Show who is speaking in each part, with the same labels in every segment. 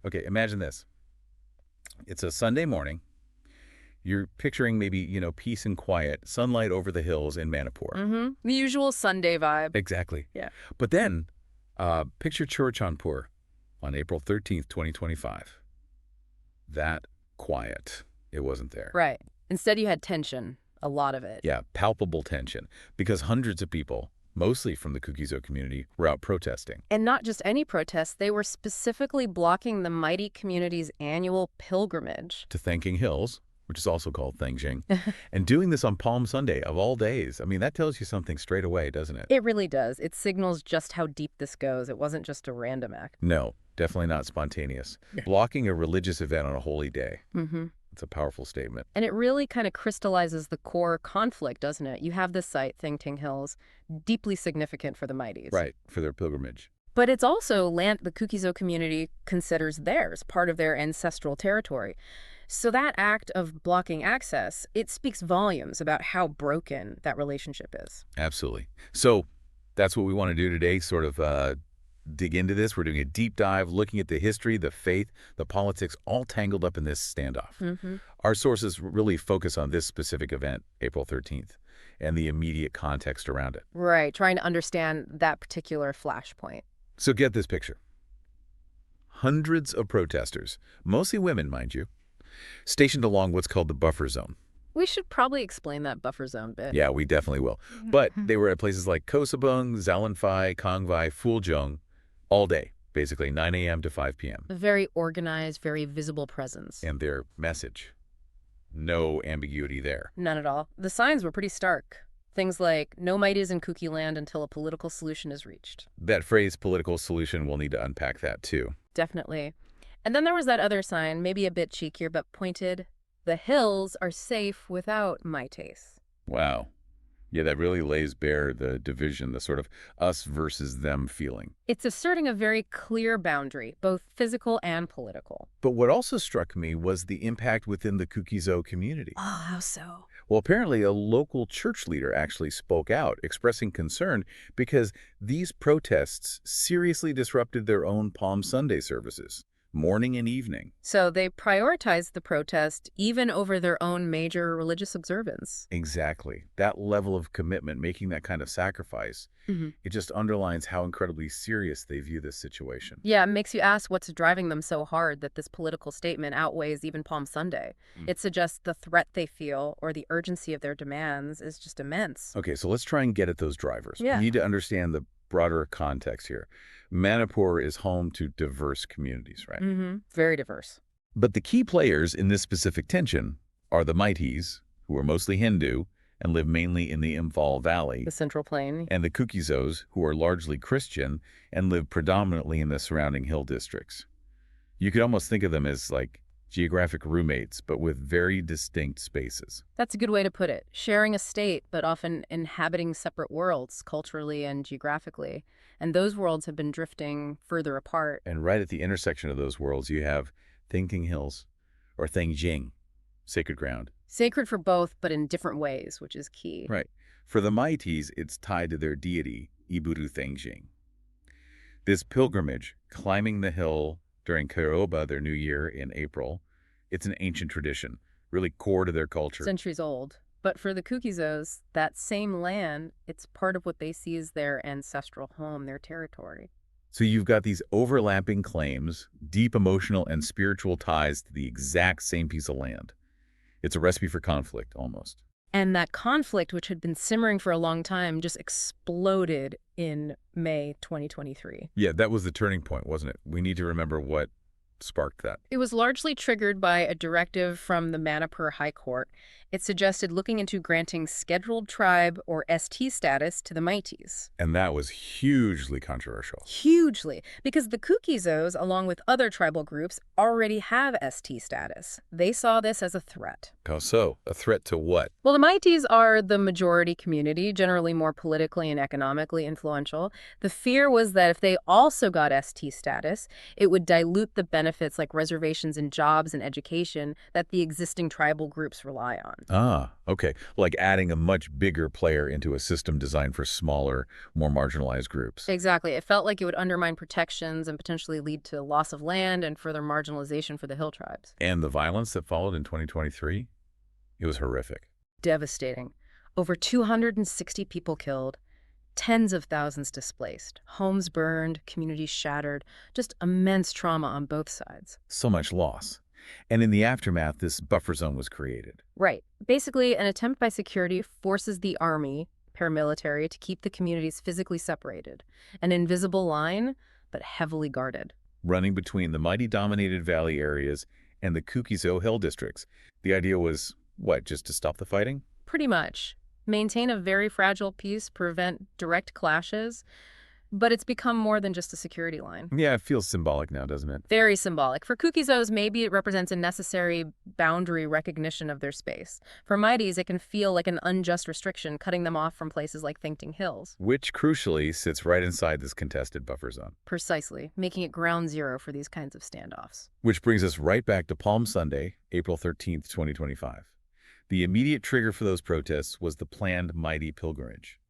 Speaker 1: Okay, imagine this. It's a Sunday morning. You're picturing maybe, peace and quiet, sunlight over the hills in Manipur.
Speaker 2: The usual Sunday vibe.
Speaker 1: Exactly.
Speaker 2: Yeah.
Speaker 1: But then, picture Churachandpur on April 13th, 2025. That quiet. It wasn't there.
Speaker 2: Right. Instead, you had tension, a lot of it.
Speaker 1: Yeah, palpable tension, because hundreds of people, mostly from the Kuki-Zo community, were out protesting.
Speaker 2: And not just any protests, they were specifically blocking the Meitei community's annual pilgrimage.
Speaker 1: To Thangting Hills, which is also called Thangting, and doing this on Palm Sunday of all days. I mean, that tells you something straight away, doesn't it?
Speaker 2: It really does. It signals just how deep this goes. It wasn't just a random act.
Speaker 1: No, definitely not spontaneous. Blocking a religious event on a holy day. It's a powerful statement.
Speaker 2: And it really kind of crystallizes the core conflict, doesn't it? You have this site, Thangting Hills, deeply significant for the Meiteis.
Speaker 1: Right, for their pilgrimage.
Speaker 2: But it's also land the Kuki-Zo community considers theirs, part of their ancestral territory. So that act of blocking access, it speaks volumes about how broken that relationship is.
Speaker 1: Absolutely. So that's what we want to do today, sort of dig into this. We're doing a deep dive, looking at the history, the faith, the politics, all tangled up in this standoff. Our sources really focus on this specific event, April 13th, and the immediate context around it.
Speaker 2: Right, trying to understand that particular flashpoint.
Speaker 1: So get this picture. Hundreds of protesters, mostly women, mind you, stationed along what's called the buffer zone.
Speaker 2: We should probably explain that buffer zone bit.
Speaker 1: Yeah, we definitely will. But they were at places like Kosabung, Zalanfai, Kangvai, Fuljong, all day, basically 9 a.m. to 5 p.m.
Speaker 2: A very organized, very visible presence.
Speaker 1: And their message, no ambiguity there.
Speaker 2: None at all. The signs were pretty stark. Things like, no Meiteis in Kuki land until a political solution is reached.
Speaker 1: That phrase, political solution, we'll need to unpack that too.
Speaker 2: Definitely. And then there was that other sign, maybe a bit cheekier, but pointed, the hills are safe without Meiteis.
Speaker 1: Wow. Yeah, that really lays bare the division, the sort of us versus them feeling.
Speaker 2: It's asserting a very clear boundary, both physical and political.
Speaker 1: But what also struck me was the impact within the Kuki-Zo community.
Speaker 2: Oh, how so?
Speaker 1: Well, apparently a local church leader actually spoke out, expressing concern because these protests seriously disrupted their own Palm Sunday services, morning and evening.
Speaker 2: So they prioritized the protest even over their own major religious observance.
Speaker 1: Exactly. That level of commitment, making that kind of sacrifice, it just underlines how incredibly serious they view this situation.
Speaker 2: Yeah, it makes you ask what's driving them so hard that this political statement outweighs even Palm Sunday. It suggests the threat they feel or the urgency of their demands is just immense.
Speaker 1: Okay, so let's try and get at those drivers.
Speaker 2: Yeah.
Speaker 1: We need to understand the broader context here. Manipur is home to diverse communities, right?
Speaker 2: Very diverse.
Speaker 1: But the key players in this specific tension are the Meiteis, who are mostly Hindu and live mainly in the Imphal Valley,
Speaker 2: The Central Plain.
Speaker 1: and the Kuki-Zos, who are largely Christian and live predominantly in the surrounding hill districts. You could almost think of them as like geographic roommates, but with very distinct spaces.
Speaker 2: That's a good way to put it. Sharing a state, but often inhabiting separate worlds, culturally and geographically. And those worlds have been drifting further apart.
Speaker 1: And right at the intersection of those worlds, you have Thangting Hills, or Thangjing, sacred ground.
Speaker 2: Sacred for both, but in different ways, which is key.
Speaker 1: Right. For the Meiteis, it's tied to their deity, Iburu Thangjing. This pilgrimage, climbing the hill during Karoba, their new year in April, it's an ancient tradition, really core to their culture.
Speaker 2: Centuries old. But for the Kuki-Zos, that same land, it's part of what they see as their ancestral home, their territory.
Speaker 1: So you've got these overlapping claims, deep emotional and spiritual ties to the exact same piece of land. It's a recipe for conflict, almost.
Speaker 2: And that conflict, which had been simmering for a long time, just exploded in May 2023.
Speaker 1: Yeah, that was the turning point, wasn't it? We need to remember what sparked that.
Speaker 2: It was largely triggered by a directive from the Manipur High Court. It suggested looking into granting scheduled tribe or ST status to the Meiteis.
Speaker 1: And that was hugely controversial.
Speaker 2: Hugely, because the Kuki-Zos, along with other tribal groups, already have ST status. They saw this as a threat.
Speaker 1: How so? A threat to what?
Speaker 2: Well, the Meiteis are the majority community, generally more politically and economically influential. The fear was that if they also got ST status, it would dilute the benefits benefits like reservations in jobs and education that the existing tribal groups rely on.
Speaker 1: Ah, okay. Like adding a much bigger player into a system designed for smaller, more marginalized groups.
Speaker 2: Exactly. It felt like it would undermine protections and potentially lead to loss of land and further marginalization for the hill tribes.
Speaker 1: And the violence that followed in 2023? It was horrific.
Speaker 2: Devastating. Over 260 people killed, tens of thousands displaced, homes burned, communities shattered, just immense trauma on both sides.
Speaker 1: So much loss. And in the aftermath, this buffer zone was created.
Speaker 2: Right. Basically, an attempt by security forces the army, paramilitary, to keep the communities physically separated. An invisible line, but heavily guarded.
Speaker 1: Running between the Meitei-dominated valley areas and the Kuki-Zo hill districts. The idea was, what, just to stop the fighting?
Speaker 2: Pretty much. Maintain a very fragile peace, prevent direct clashes, but it's become more than just a security line.
Speaker 1: Yeah, it feels symbolic now, doesn't it?
Speaker 2: Very symbolic. For Kuki-Zos, maybe it represents a necessary boundary recognition of their space. For Meiteis, it can feel like an unjust restriction, cutting them off from places like Thangting Hills.
Speaker 1: Which, crucially, sits right inside this contested buffer zone.
Speaker 2: Precisely, making it ground zero for these kinds of standoffs.
Speaker 1: Which brings us right back to Palm Sunday, April 13th, 2025. The immediate trigger for those protests was the planned Meitei pilgrimage.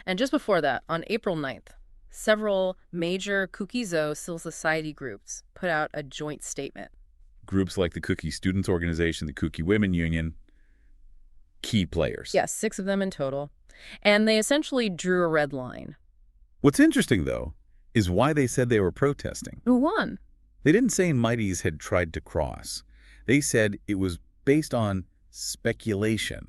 Speaker 2: And just before that, on April 9th, several major Kuki-Zo civil society groups put out a joint statement.
Speaker 1: Groups like the Kuki Students Organization, the Kuki Women Union, key players.
Speaker 2: Yes, 6 of them in total. And they essentially drew a red line.
Speaker 1: What's interesting, though, is why they said they were protesting.
Speaker 2: Who won?
Speaker 1: They didn't say Meiteis had tried to cross. They said it was based on speculation.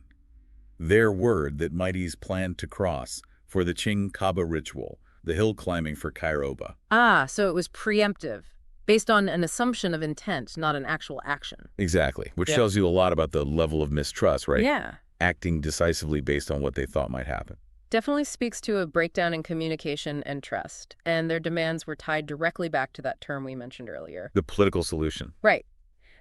Speaker 1: Their word that Meiteis planned to cross for the Ching Kaba ritual, the hill climbing for Kairoba.
Speaker 2: Ah, so it was preemptive, based on an assumption of intent, not an actual action.
Speaker 1: Exactly, which
Speaker 2: Yep.
Speaker 1: tells you a lot about the level of mistrust, right?
Speaker 2: Yeah.
Speaker 1: Acting decisively based on what they thought might happen.
Speaker 2: Definitely speaks to a breakdown in communication and trust, and their demands were tied directly back to that term we mentioned earlier.
Speaker 1: The political solution.
Speaker 2: Right.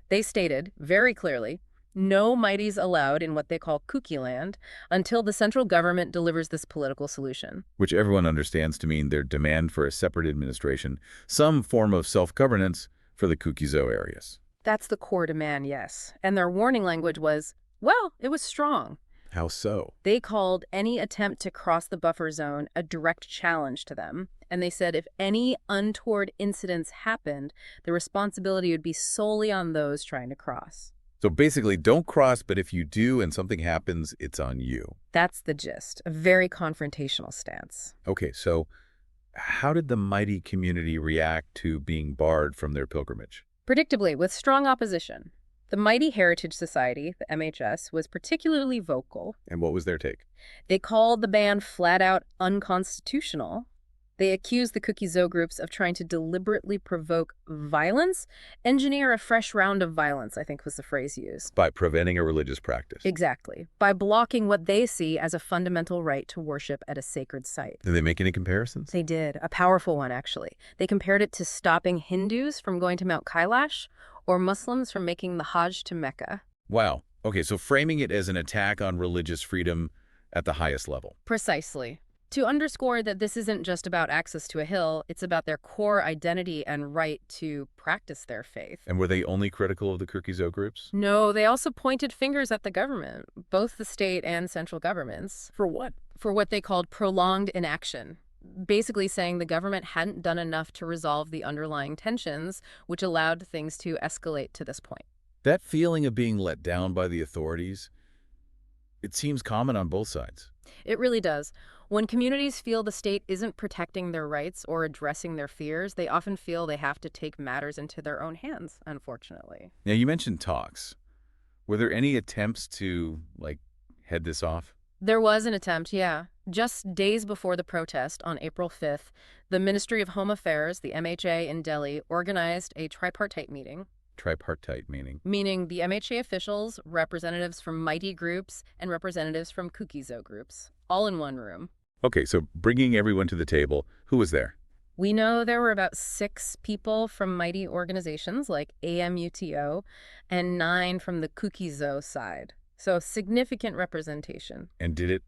Speaker 2: They stated, very clearly, no Meiteis allowed in what they call Kuki land until the central government delivers this political solution.
Speaker 1: Which everyone understands to mean their demand for a separate administration, some form of self-governance for the Kuki-Zo areas.
Speaker 2: That's the core demand, yes. And their warning language was, well, it was strong.
Speaker 1: How so?
Speaker 2: They called any attempt to cross the buffer zone a direct challenge to them. And they said if any untoward incidents happened, the responsibility would be solely on those trying to cross.
Speaker 1: So basically, don't cross, but if you do and something happens, it's on you.
Speaker 2: That's the gist, a very confrontational stance.
Speaker 1: Okay, so how did the Meitei community react to being barred from their pilgrimage?
Speaker 2: Predictably, with strong opposition. The Meitei Heritage Society, the MHS, was particularly vocal.
Speaker 1: And what was their take?
Speaker 2: They called the ban flat out unconstitutional. They accused the Kuki-Zo groups of trying to deliberately provoke violence, engineer a fresh round of violence, I think was the phrase used.
Speaker 1: By preventing a religious practice.
Speaker 2: Exactly. By blocking what they see as a fundamental right to worship at a sacred site.
Speaker 1: Did they make any comparisons?
Speaker 2: They did. A powerful one, actually. They compared it to stopping Hindus from going to Mount Kailash or Muslims from making the Hajj to Mecca.
Speaker 1: Wow. Okay, so framing it as an attack on religious freedom at the highest level.
Speaker 2: Precisely. To underscore that this isn't just about access to a hill, it's about their core identity and right to practice their faith.
Speaker 1: And were they only critical of the Kuki-Zo groups?
Speaker 2: No, they also pointed fingers at the government, both the state and central governments.
Speaker 1: For what?
Speaker 2: For what they called prolonged inaction. Basically saying the government hadn't done enough to resolve the underlying tensions, which allowed things to escalate to this point.
Speaker 1: That feeling of being let down by the authorities, it seems common on both sides.
Speaker 2: It really does. When communities feel the state isn't protecting their rights or addressing their fears, they often feel they have to take matters into their own hands, unfortunately.
Speaker 1: Now, you mentioned talks. Were there any attempts to, head this off?
Speaker 2: There was an attempt, yeah. Just days before the protest, on April 5th, the Ministry of Home Affairs, the MHA in Delhi, organized a tripartite meeting.
Speaker 1: Tripartite meaning?
Speaker 2: Meaning the MHA officials, representatives from Meitei groups, and representatives from Kuki-Zo groups, all in one room.
Speaker 1: Okay, so bringing everyone to the table, who was there?
Speaker 2: We know there were about 6 people from Meitei organizations like AMUTO and 9 from the Kuki-Zo side. So significant representation.
Speaker 1: And did it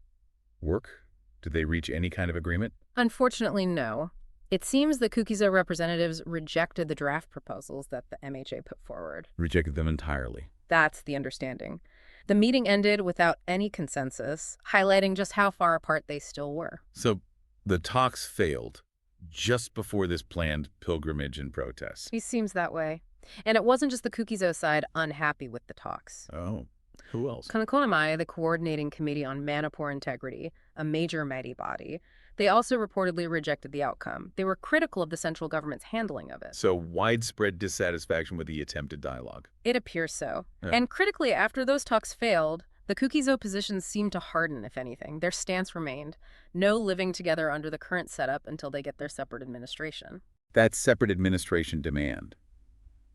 Speaker 1: work? Did they reach any kind of agreement?
Speaker 2: Unfortunately, no. It seems the Kuki-Zo representatives rejected the draft proposals that the MHA put forward.
Speaker 1: Rejected them entirely.
Speaker 2: That's the understanding. The meeting ended without any consensus, highlighting just how far apart they still were.
Speaker 1: So the talks failed just before this planned pilgrimage and protest.
Speaker 2: It seems that way. And it wasn't just the Kuki-Zo side unhappy with the talks.
Speaker 1: Oh, who else?
Speaker 2: Kanakonamai, the Coordinating Committee on Manipur Integrity, a major Meitei body, they also reportedly rejected the outcome. They were critical of the central government's handling of it.
Speaker 1: So widespread dissatisfaction with the attempted dialogue.
Speaker 2: It appears so.
Speaker 1: Yeah.
Speaker 2: And critically, after those talks failed, the Kuki-Zo positions seemed to harden, if anything. Their stance remained. No living together under the current setup until they get their separate administration.
Speaker 1: That separate administration demand,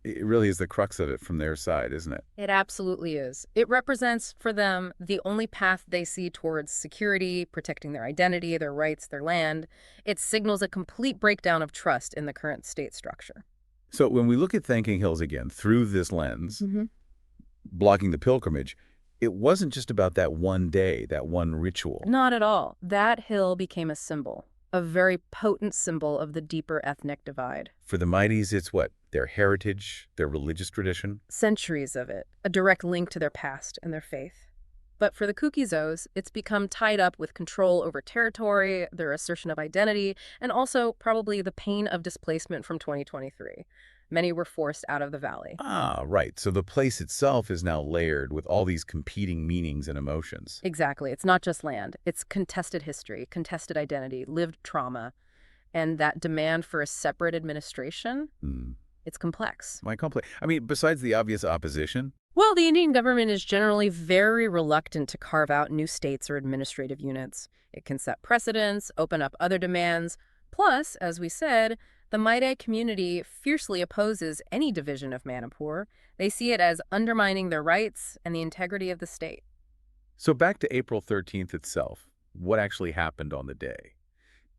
Speaker 1: it really is the crux of it from their side, isn't it?
Speaker 2: It absolutely is. It represents, for them, the only path they see towards security, protecting their identity, their rights, their land. It signals a complete breakdown of trust in the current state structure.
Speaker 1: So when we look at Thangting Hills again through this lens, blocking the pilgrimage, it wasn't just about that one day, that one ritual.
Speaker 2: Not at all. That hill became a symbol, a very potent symbol of the deeper ethnic divide.
Speaker 1: For the Meiteis, it's what? Their heritage, their religious tradition?
Speaker 2: Centuries of it, a direct link to their past and their faith. But for the Kuki-Zos, it's become tied up with control over territory, their assertion of identity, and also probably the pain of displacement from 2023. Many were forced out of the valley.
Speaker 1: Ah, right. So the place itself is now layered with all these competing meanings and emotions.
Speaker 2: Exactly. It's not just land. It's contested history, contested identity, lived trauma, and that demand for a separate administration. It's complex.
Speaker 1: Why complex? I mean, besides the obvious opposition?
Speaker 2: Well, the Indian government is generally very reluctant to carve out new states or administrative units. It can set precedents, open up other demands. Plus, as we said, the Meitei community fiercely opposes any division of Manipur. They see it as undermining their rights and the integrity of the state.
Speaker 1: So back to April 13th itself, what actually happened on the day?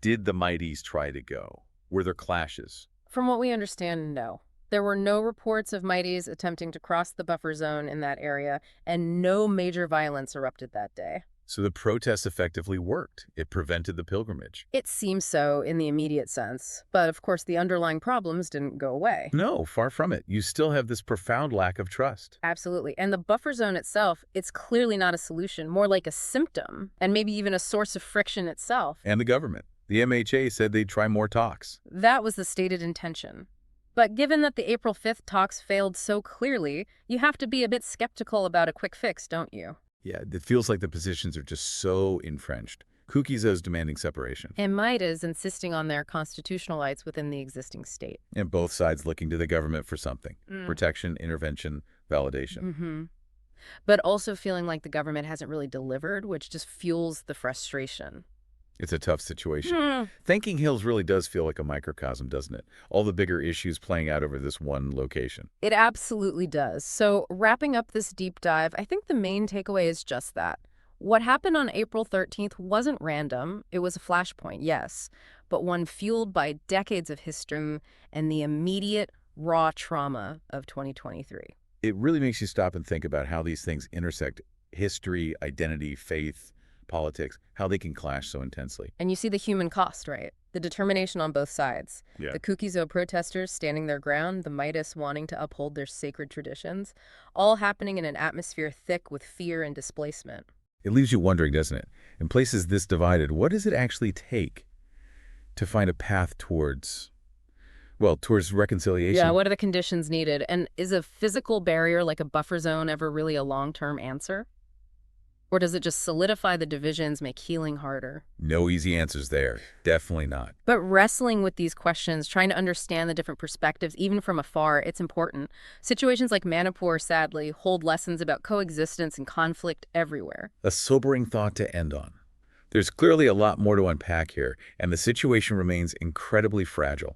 Speaker 1: Did the Meiteis try to go? Were there clashes?
Speaker 2: From what we understand, no. There were no reports of Meiteis attempting to cross the buffer zone in that area, and no major violence erupted that day.
Speaker 1: So the protest effectively worked. It prevented the pilgrimage.
Speaker 2: It seems so in the immediate sense, but of course the underlying problems didn't go away.
Speaker 1: No, far from it. You still have this profound lack of trust.
Speaker 2: Absolutely. And the buffer zone itself, it's clearly not a solution, more like a symptom, and maybe even a source of friction itself.
Speaker 1: And the government. The MHA said they'd try more talks.
Speaker 2: That was the stated intention. But given that the April 5th talks failed so clearly, you have to be a bit skeptical about a quick fix, don't you?
Speaker 1: Yeah, it feels like the positions are just so entrenched. Kuki-Zo's demanding separation.
Speaker 2: And Meiteis insisting on their constitutional rights within the existing state.
Speaker 1: And both sides looking to the government for something. Protection, intervention, validation.
Speaker 2: But also feeling like the government hasn't really delivered, which just fuels the frustration.
Speaker 1: It's a tough situation. Thangting Hills really does feel like a microcosm, doesn't it? All the bigger issues playing out over this one location.
Speaker 2: It absolutely does. So wrapping up this deep dive, I think the main takeaway is just that. What happened on April 13th wasn't random. It was a flashpoint, yes, but one fueled by decades of history and the immediate, raw trauma of 2023.
Speaker 1: It really makes you stop and think about how these things intersect: history, identity, faith, politics, how they can clash so intensely.
Speaker 2: And you see the human cost, right? The determination on both sides.
Speaker 1: Yeah.
Speaker 2: The Kuki-Zo protesters standing their ground, the Meiteis wanting to uphold their sacred traditions, all happening in an atmosphere thick with fear and displacement.
Speaker 1: It leaves you wondering, doesn't it? In places this divided, what does it actually take to find a path towards reconciliation?
Speaker 2: Yeah, what are the conditions needed? And is a physical barrier like a buffer zone ever really a long-term answer? Or does it just solidify the divisions, make healing harder?
Speaker 1: No easy answers there. Definitely not.
Speaker 2: But wrestling with these questions, trying to understand the different perspectives, even from afar, it's important. Situations like Manipur, sadly, hold lessons about coexistence and conflict everywhere.
Speaker 1: A sobering thought to end on. There's clearly a lot more to unpack here, and the situation remains incredibly fragile.